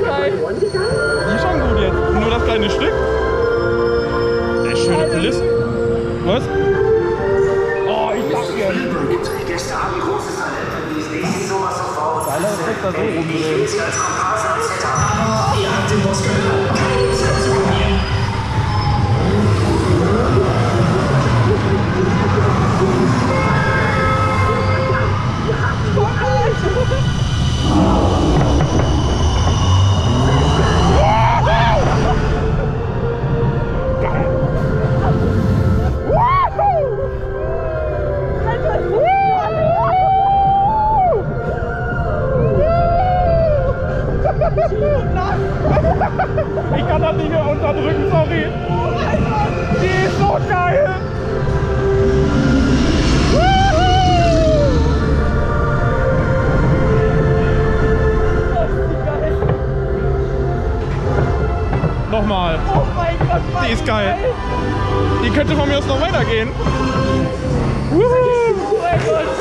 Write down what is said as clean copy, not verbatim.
geil. Die ist schon gut jetzt. Nur das kleine Stück. Schöne Kulissen. Was? Oh, ich dachte ja. Die Gäste haben großes Talent bewiesen. Ich sehe sowas sofort. Geiler Effekt da so rumdrehen. Als Komparsen etc. Aber ihr habt den Boss gehört. Keine Zeit zu mir. Ich kann das nicht mehr unterdrücken, sorry. Die ist so geil. Nochmal. Oh mein Gott, Mann. Die ist geil. Die könnte von mir aus noch weitergehen. Oh mein Gott.